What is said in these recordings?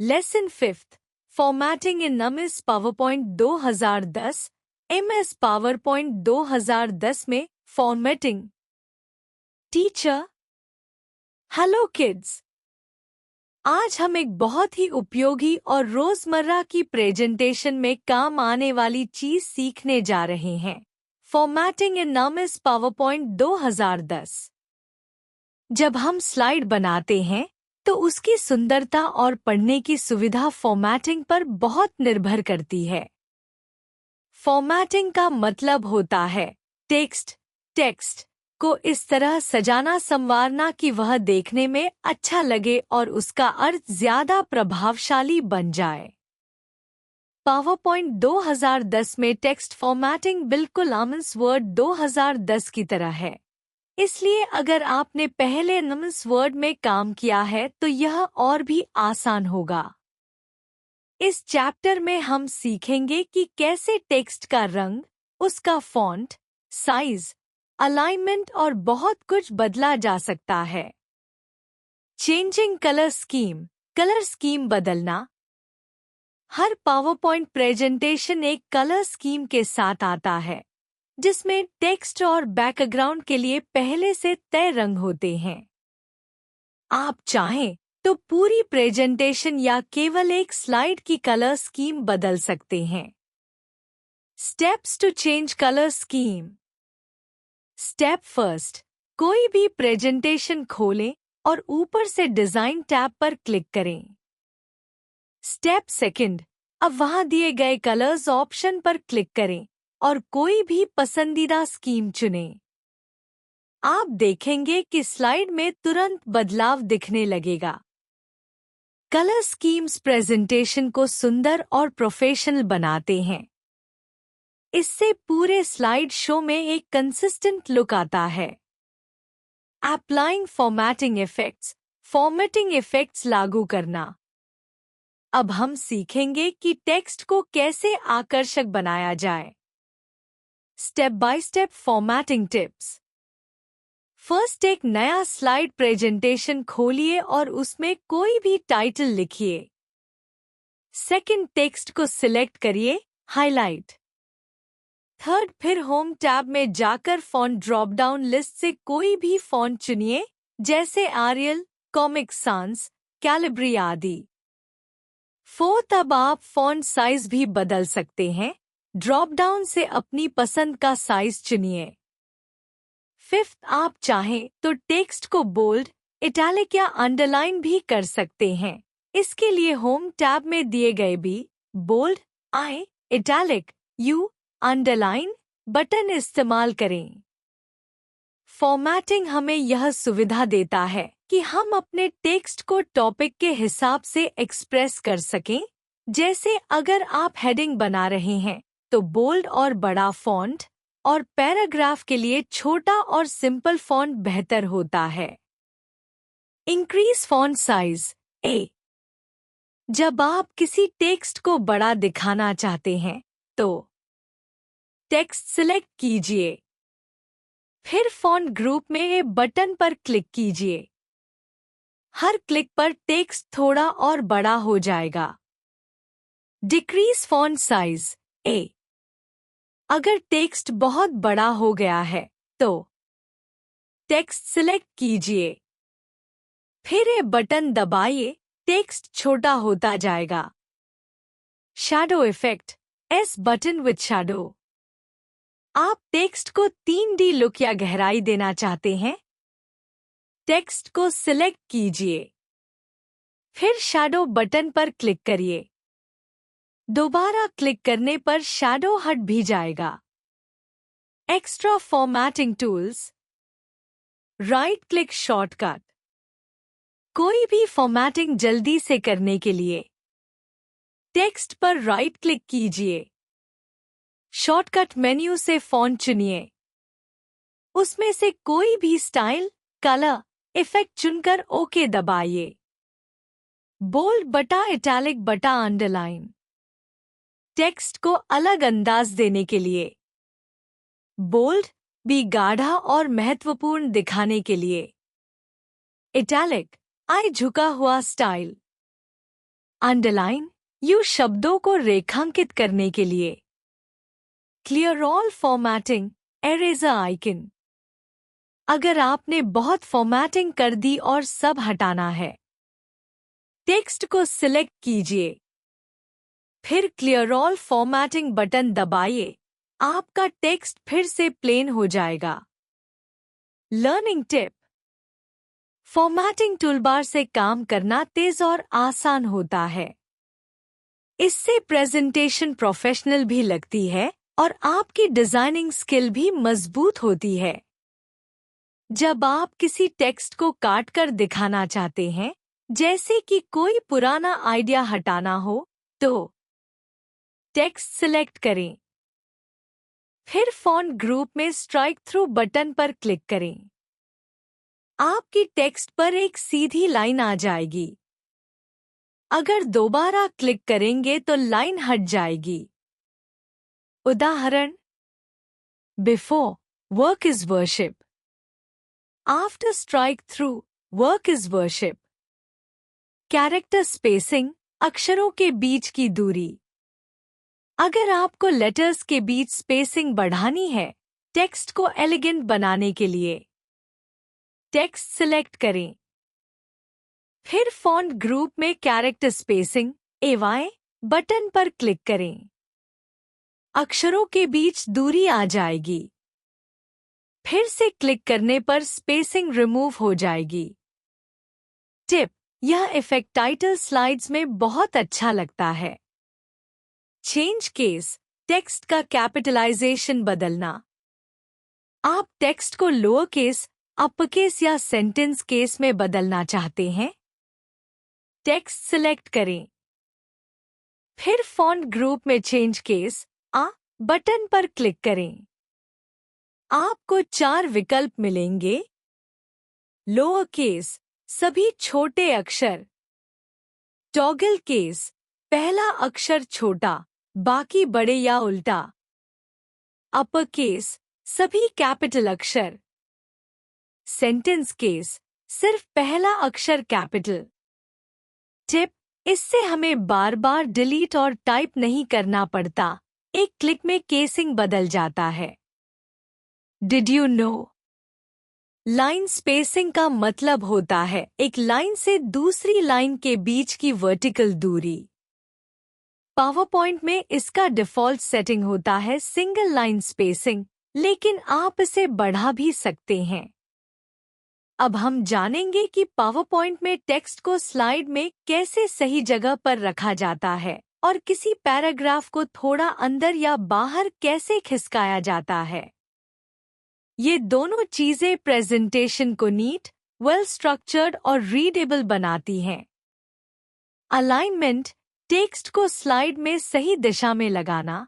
Lesson 5 formatting in MS PowerPoint 2010 MS PowerPoint 2010 में formatting. Teacher, hello kids, आज हम एक बहुत ही उपयोगी और रोजमर्रा की प्रेजेंटेशन में काम आने वाली चीज सीखने जा रहे हैं, फॉर्मेटिंग इन एमएस पावरपॉइंट 2010। जब हम स्लाइड बनाते हैं तो उसकी सुंदरता और पढ़ने की सुविधा फॉर्मेटिंग पर बहुत निर्भर करती है। फॉर्मेटिंग का मतलब होता है टेक्स्ट को इस तरह सजाना संवारना कि वह देखने में अच्छा लगे और उसका अर्थ ज्यादा प्रभावशाली बन जाए। पावरपॉइंट 2010 में टेक्स्ट फॉर्मेटिंग बिल्कुल एमएस वर्ड 2010 की तरह है, इसलिए अगर आपने पहले एमएस वर्ड में काम किया है तो यह और भी आसान होगा। इस चैप्टर में हम सीखेंगे कि कैसे टेक्स्ट का रंग, उसका फॉन्ट, साइज, अलाइनमेंट और बहुत कुछ बदला जा सकता है। चेंजिंग कलर स्कीम बदलना। हर पावरपॉइंट प्रेजेंटेशन एक कलर स्कीम के साथ आता है, जिसमें टेक्स्ट और बैकग्राउंड के लिए पहले से तय रंग होते हैं। आप चाहें तो पूरी प्रेजेंटेशन या केवल एक स्लाइड की कलर स्कीम बदल सकते हैं। Steps to change colour scheme. Step first, कोई भी प्रेजेंटेशन खोलें और ऊपर से डिजाइन टैब पर क्लिक करें। स्टेप सेकंड, अब वहां दिए गए कलर्स ऑप्शन पर क्लिक करें और कोई भी पसंदीदा स्कीम चुनें। आप देखेंगे कि स्लाइड में तुरंत बदलाव दिखने लगेगा। कलर स्कीम्स प्रेजेंटेशन को सुंदर और प्रोफेशनल बनाते हैं। इससे पूरे स्लाइड शो में एक कंसिस्टेंट लुक आता है। अप्लाइंग फॉर्मेटिंग इफेक्ट्स लागू करना। अब हम सीखेंगे कि टेक्स्ट को कैसे आकर्षक बनाया जाए। Step by step formatting tips. First, एक नया स्लाइड प्रेजेंटेशन खोलिए और उसमें कोई भी टाइटल लिखिए। सेकंड, टेक्स्ट को सिलेक्ट करिए, हाईलाइट। थर्ड, फिर होम टैब में जाकर फॉन्ट ड्रॉप डाउन लिस्ट से कोई भी फॉन्ट चुनिए, जैसे आरियल, कॉमिक सांस, कैलिब्री आदि। फोर्थ, अब आप फॉन्ट साइज भी बदल सकते हैं। ड्रॉप डाउन से अपनी पसंद का साइज चुनिए। फिफ्थ, आप चाहें तो टेक्स्ट को बोल्ड, इटैलिक या अंडरलाइन भी कर सकते हैं। इसके लिए होम टैब में दिए गए भी bold, I, italic, U, underline button इस्तेमाल करें। फॉर्मेटिंग हमें यह सुविधा देता है कि हम अपने टेक्स्ट को टॉपिक के हिसाब से एक्सप्रेस कर सकें। जैसे अगर आप हेडिंग बना रहे हैं तो बोल्ड और बड़ा फॉन्ट, और पैराग्राफ के लिए छोटा और सिंपल फॉन्ट बेहतर होता है। इंक्रीज फॉन्ट साइज ए। जब आप किसी टेक्स्ट को बड़ा दिखाना चाहते हैं तो टेक्स्ट सिलेक्ट कीजिए, फिर फॉन्ट ग्रुप में ए बटन पर क्लिक कीजिए। हर क्लिक पर टेक्स्ट थोड़ा और बड़ा हो जाएगा। डिक्रीज फॉन्ट साइज ए। अगर टेक्स्ट बहुत बड़ा हो गया है तो टेक्स्ट सिलेक्ट कीजिए, फिर ए बटन दबाइए, टेक्स्ट छोटा होता जाएगा। Shadow effect S button with shadow. आप टेक्स्ट को 3D लुक या गहराई देना चाहते हैं, टेक्स्ट को सिलेक्ट कीजिए, फिर शैडो बटन पर क्लिक करिए। दोबारा क्लिक करने पर शैडो हट भी जाएगा। Extra formatting tools. Right click shortcut. कोई भी फॉर्मेटिंग जल्दी से करने के लिए टेक्स्ट पर राइट क्लिक कीजिए। शॉर्टकट मेन्यू से फॉन्ट चुनिए। उसमें से कोई भी स्टाइल, कलर, इफेक्ट चुनकर ओके दबाइए। बोल्ड बटा इटैलिक बटा अंडरलाइन। टेक्स्ट को अलग अंदाज देने के लिए बोल्ड भी गाढ़ा और महत्वपूर्ण दिखाने के लिए इटैलिक, आई झुका हुआ स्टाइल। अंडरलाइन यू शब्दों को रेखांकित करने के लिए। Clear all formatting, एरेजर icon. अगर आपने बहुत फॉर्मेटिंग कर दी और सब हटाना है, टेक्स्ट को सिलेक्ट कीजिए, फिर क्लियर ऑल फॉर्मेटिंग बटन दबाइए। आपका टेक्स्ट फिर से प्लेन हो जाएगा। लर्निंग टिप: फॉर्मेटिंग टूलबार से काम करना तेज और आसान होता है। इससे प्रेजेंटेशन प्रोफेशनल भी लगती है और आपकी डिजाइनिंग स्किल भी मजबूत होती है। जब आप किसी टेक्स्ट को काट कर दिखाना चाहते हैं, जैसे कि कोई पुराना आइडिया हटाना हो, तो टेक्स्ट सिलेक्ट करें। फिर फॉन्ट ग्रुप में स्ट्राइक थ्रू बटन पर क्लिक करें। आपकी टेक्स्ट पर एक सीधी लाइन आ जाएगी। अगर दोबारा क्लिक करेंगे तो लाइन हट जाएगी। उदाहरण: before work is worship, after strike through work is worship. Character spacing, अक्षरों के बीच की दूरी। अगर आपको लेटर्स के बीच स्पेसिंग बढ़ानी है, टेक्स्ट को एलिगेंट बनाने के लिए टेक्स्ट सिलेक्ट करें। फिर फॉन्ट ग्रुप में कैरेक्टर स्पेसिंग (AY) बटन पर क्लिक करें। अक्षरों के बीच दूरी आ जाएगी। फिर से क्लिक करने पर स्पेसिंग रिमूव हो जाएगी। टिप: यह इफेक्ट टाइटल स्लाइड्स में बहुत अच्छा लगता है। चेंज केस: टेक्स्ट का कैपिटलाइजेशन बदलना। आप टेक्स्ट को लोअर केस, अपर केस या सेंटेंस केस में बदलना चाहते हैं? टेक्स्ट सिलेक्ट करें। फिर फॉन्ट ग्रुप में चेंज केस बटन पर क्लिक करें। आपको 4 विकल्प मिलेंगे। लोअर केस, सभी छोटे अक्षर। टॉगल केस, पहला अक्षर छोटा, बाकी बड़े या उल्टा। अपर केस, सभी कैपिटल अक्षर। सेंटेंस केस, सिर्फ पहला अक्षर कैपिटल। टिप: इससे हमें बार बार डिलीट और टाइप नहीं करना पड़ता, एक क्लिक में केसिंग बदल जाता है। Did you know? Line spacing का मतलब होता है एक लाइन से दूसरी लाइन के बीच की वर्टिकल दूरी। पावरपॉइंट में इसका डिफ़ॉल्ट सेटिंग होता है सिंगल लाइन स्पेसिंग, लेकिन आप इसे बढ़ा भी सकते हैं। अब हम जानेंगे कि पावरपॉइंट में टेक्स्ट को स्लाइड में कैसे सही जगह पर रखा जाता है और किसी पैराग्राफ को थोड़ा अंदर या बाहर कैसे खिसकाया जाता है। ये दोनों चीजें प्रेजेंटेशन को नीट, वेल स्ट्रक्चर्ड और रीडेबल बनाती हैं। अलाइनमेंट: टेक्स्ट को स्लाइड में सही दिशा में लगाना।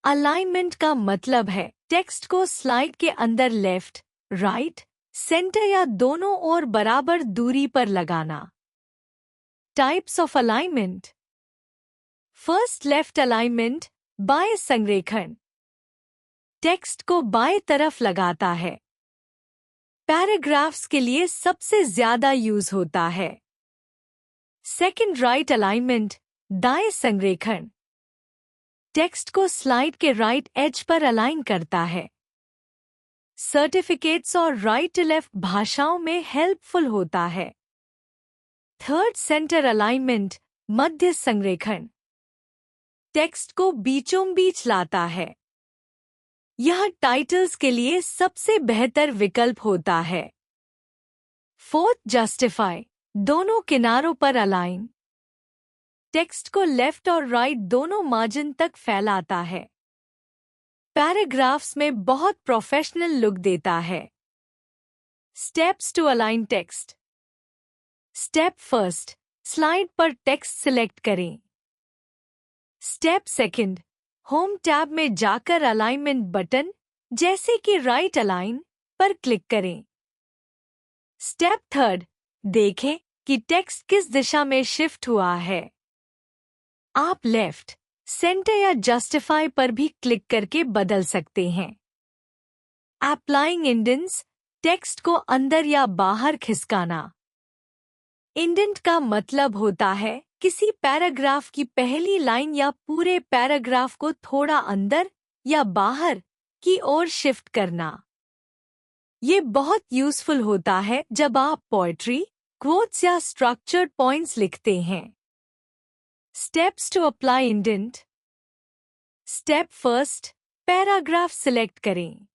अलाइनमेंट का मतलब है टेक्स्ट को स्लाइड के अंदर लेफ्ट, राइट, सेंटर या दोनों ओर बराबर दूरी पर लगाना। Types of alignment: first, left alignment, बाएं संरेखण, टेक्स्ट को बाएं तरफ लगाता है। पैराग्राफ्स के लिए सबसे ज्यादा यूज होता है। सेकंड, राइट अलाइनमेंट, दाएं संरेखण, टेक्स्ट को स्लाइड के राइट एज पर अलाइन करता है। सर्टिफिकेट्स और राइट टू लेफ्ट भाषाओं में हेल्पफुल होता है। थर्ड, सेंटर अलाइनमेंट, मध्य संरेखण, टेक्स्ट को बीचों बीच लाता है। यह टाइटल्स के लिए सबसे बेहतर विकल्प होता है। फोर्थ, जस्टिफाई, दोनों किनारों पर अलाइन, टेक्स्ट को लेफ्ट और राइट दोनों मार्जिन तक फैलाता है। पैराग्राफ्स में बहुत प्रोफेशनल लुक देता है। Steps to align text: step first, slide पर टेक्स्ट सिलेक्ट करें। स्टेप सेकंड, होम टैब में जाकर अलाइनमेंट बटन जैसे कि राइट अलाइन पर क्लिक करें। स्टेप थर्ड, देखें कि टेक्स्ट किस दिशा में शिफ्ट हुआ है। आप लेफ्ट, सेंटर या जस्टिफाई पर भी क्लिक करके बदल सकते हैं। अप्लाइंग इंडेंट्स: टेक्स्ट को अंदर या बाहर खिसकाना। इंडेंट का मतलब होता है किसी पैराग्राफ की पहली लाइन या पूरे पैराग्राफ को थोड़ा अंदर या बाहर की ओर शिफ्ट करना। ये बहुत यूजफुल होता है जब आप पोएट्री, क्वोट्स या स्ट्रक्चर्ड पॉइंट्स लिखते हैं। Steps to apply indent. Step first, paragraph select करें।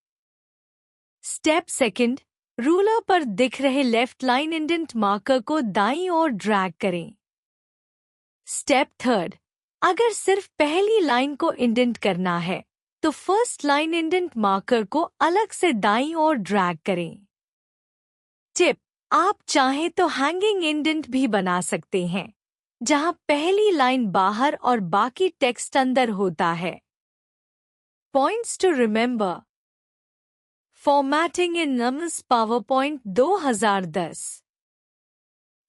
स्टेप सेकंड, रूलर पर दिख रहे लेफ्ट लाइन इंडेंट मार्कर को दाईं ओर ड्रैग करें। स्टेप थर्ड, अगर सिर्फ पहली लाइन को इंडेंट करना है तो फर्स्ट लाइन इंडेंट मार्कर को अलग से दाईं ओर ड्रैग करें। टिप, आप चाहें तो हैंगिंग इंडेंट भी बना सकते हैं, जहां पहली लाइन बाहर और बाकी टेक्स्ट अंदर होता है। Points to remember. Formatting in MS PowerPoint 2010।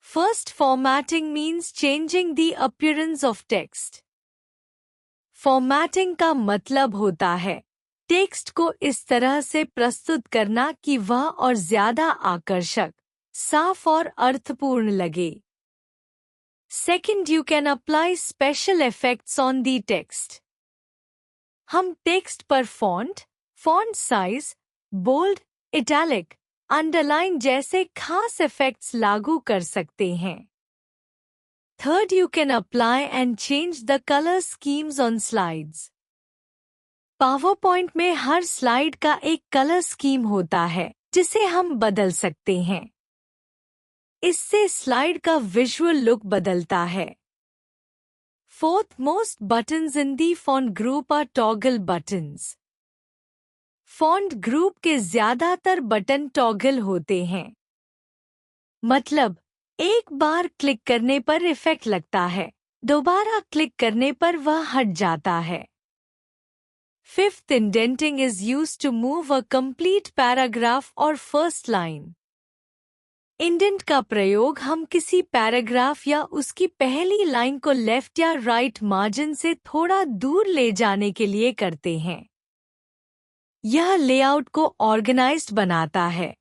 First, formatting means changing the appearance of text. Formatting का मतलब होता है टेक्स्ट को इस तरह से प्रस्तुत करना कि वह और ज्यादा आकर्षक, साफ और अर्थपूर्ण लगे। Second, you can apply special effects on the text. हम टेक्स्ट पर font size, bold, italic, underline जैसे खास इफेक्ट्स लागू कर सकते हैं। Third, you can apply and change the colour schemes on slides. PowerPoint में हर स्लाइड का एक कलर स्कीम होता है जिसे हम बदल सकते हैं। इससे स्लाइड का विजुअल लुक बदलता है। Fourth, most buttons in the font group are toggle buttons. Font group के ज्यादातर बटन टॉगल होते हैं, मतलब एक बार क्लिक करने पर इफेक्ट लगता है, दोबारा क्लिक करने पर वह हट जाता है। Fifth, indenting is used to move a complete paragraph और फर्स्ट लाइन। इंडेंट का प्रयोग हम किसी पैराग्राफ या उसकी पहली लाइन को लेफ्ट या राइट मार्जिन से थोड़ा दूर ले जाने के लिए करते हैं। यह लेआउट को ऑर्गेनाइज्ड बनाता है